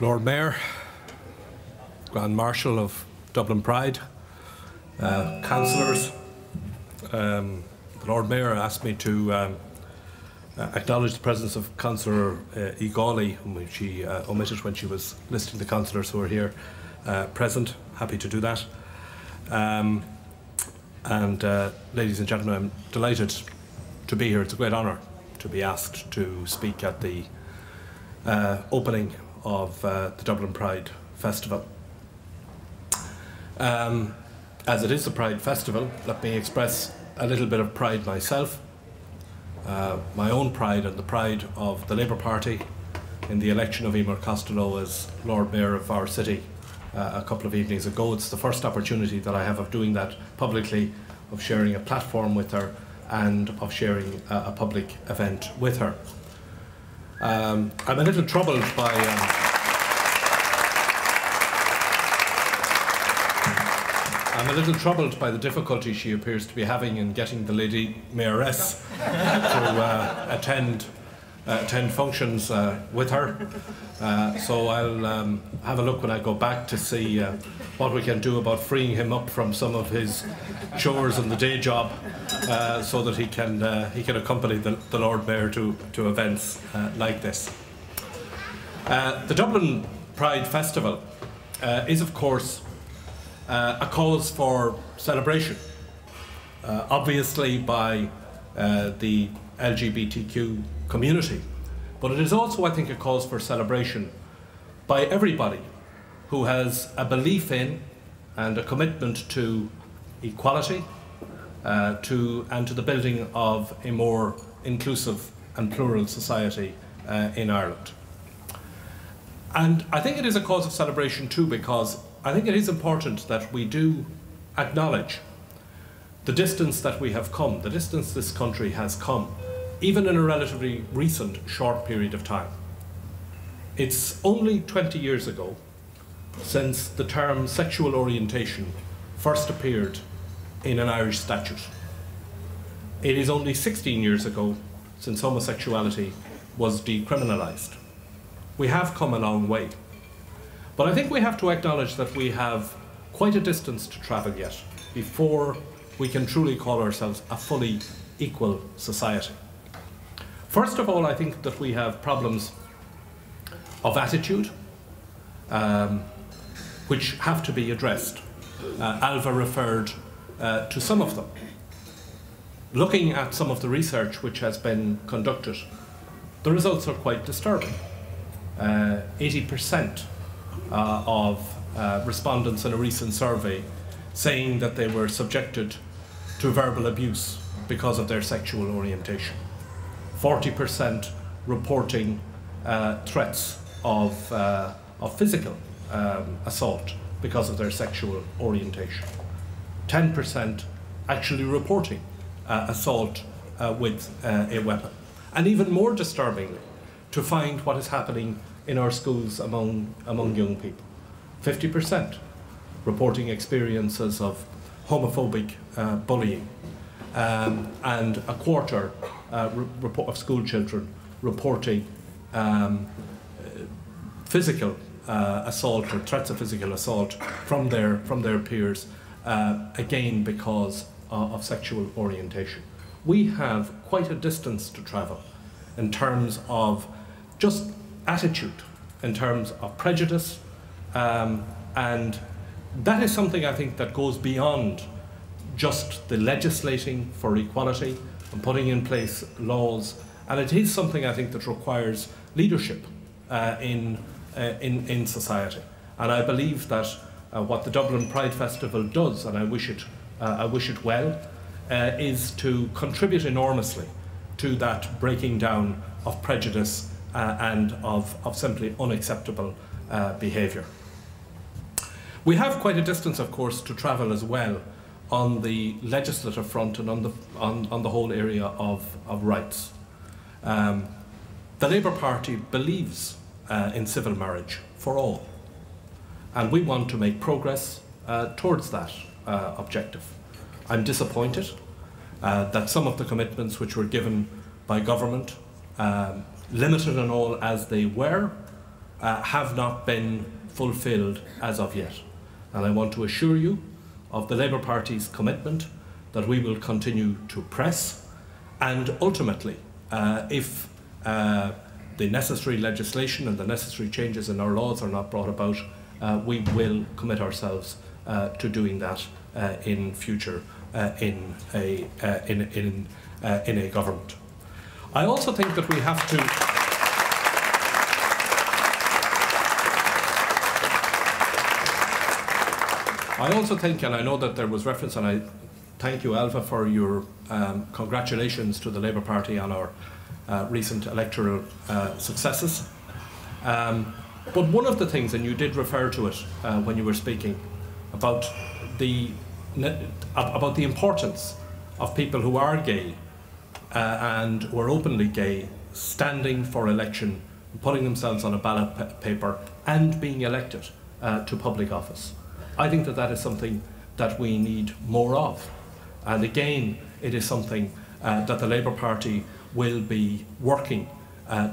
Lord Mayor, Grand Marshal of Dublin Pride, councillors. The Lord Mayor asked me to acknowledge the presence of Councillor Egawley, whom she omitted when she was listing the councillors who are here present. Happy to do that. Ladies and gentlemen, I'm delighted to be here. It's a great honour to be asked to speak at the opening of the Dublin Pride Festival. As it is a Pride Festival, let me express a little bit of pride myself, my own pride and the pride of the Labour Party in the election of Eamon Gilmore as Lord Mayor of our city a couple of evenings ago. It's the first opportunity that I have of doing that publicly, of sharing a platform with her and of sharing a public event with her. I'm a little troubled by the difficulty she appears to be having in getting the Lady Mayoress to attend functions with her. So I'll have a look when I go back to see what we can do about freeing him up from some of his chores and the day job, so that he can accompany the Lord Mayor to events like this. The Dublin Pride Festival is, of course, a cause for celebration, obviously by the LGBTQ community, but it is also, I think, a cause for celebration by everybody who has a belief in and a commitment to equality, and to the building of a more inclusive and plural society in Ireland. And I think it is a cause of celebration too, because I think it is important that we do acknowledge the distance that we have come, the distance this country has come, even in a relatively recent, short period of time. It's only 20 years ago since the term sexual orientation first appeared in an Irish statute. It is only 16 years ago since homosexuality was decriminalised. We have come a long way. But I think we have to acknowledge that we have quite a distance to travel yet before we can truly call ourselves a fully equal society. First of all, I think that we have problems of attitude, which have to be addressed. Alva referred to some of them. Looking at some of the research which has been conducted, the results are quite disturbing. 80% of respondents in a recent survey saying that they were subjected to verbal abuse because of their sexual orientation. 40% reporting threats of physical assault because of their sexual orientation. 10% actually reporting assault with a weapon. And even more disturbingly, to find what is happening in our schools among young people. 50% reporting experiences of homophobic bullying, and a quarter of school children reporting physical assault or threats of physical assault from their peers, again because of sexual orientation. We have quite a distance to travel in terms of just attitude, in terms of prejudice, and that is something I think that goes beyond just the legislating for equality and putting in place laws, and it is something I think that requires leadership in society. And I believe that what the Dublin Pride Festival does, and I wish it well, is to contribute enormously to that breaking down of prejudice and of simply unacceptable behaviour. We have quite a distance, of course, to travel as well on the legislative front and on the whole area of rights. The Labour Party believes in civil marriage for all, and we want to make progress towards that objective. I'm disappointed that some of the commitments which were given by government, limited and all as they were, have not been fulfilled as of yet. And I want to assure you of the Labour Party's commitment that we will continue to press, and ultimately, if the necessary legislation and the necessary changes in our laws are not brought about, we will commit ourselves to doing that in future in a government. I also think that we have to. I also think, and I know that there was reference, and I thank you, Alva, for your congratulations to the Labour Party on our recent electoral successes. But one of the things, and you did refer to it when you were speaking, about the importance of people who are gay and who are openly gay standing for election, putting themselves on a ballot paper and being elected to public office. I think that that is something that we need more of. And again, it is something that the Labour Party will be working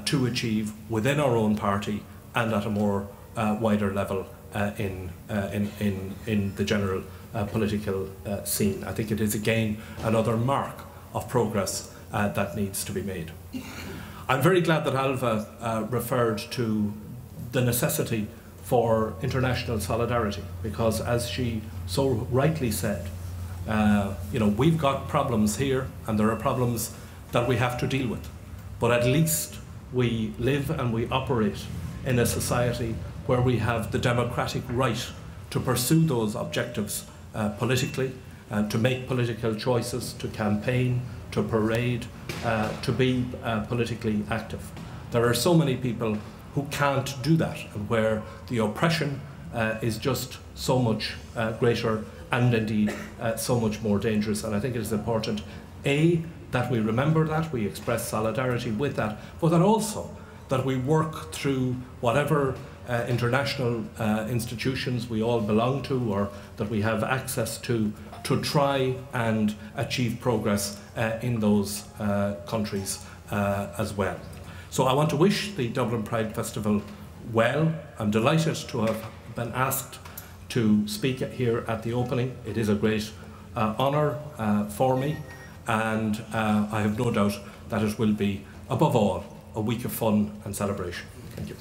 to achieve within our own party and at a more wider level in the general political scene. I think it is again another mark of progress that needs to be made. I'm very glad that Alva referred to the necessity for international solidarity, because as she so rightly said, we've got problems here and there are problems that we have to deal with. But at least we live and we operate in a society where we have the democratic right to pursue those objectives politically, to make political choices, to campaign, to parade, to be politically active. There are so many people who can't do that, and where the oppression is just so much greater and indeed so much more dangerous. And I think it is important, A, that we remember that, we express solidarity with that, but that also that we work through whatever international institutions we all belong to or that we have access to try and achieve progress in those countries as well. So I want to wish the Dublin Pride Festival well. I'm delighted to have been asked to speak here at the opening. It is a great honour for me, and I have no doubt that it will be, above all, a week of fun and celebration. Thank you.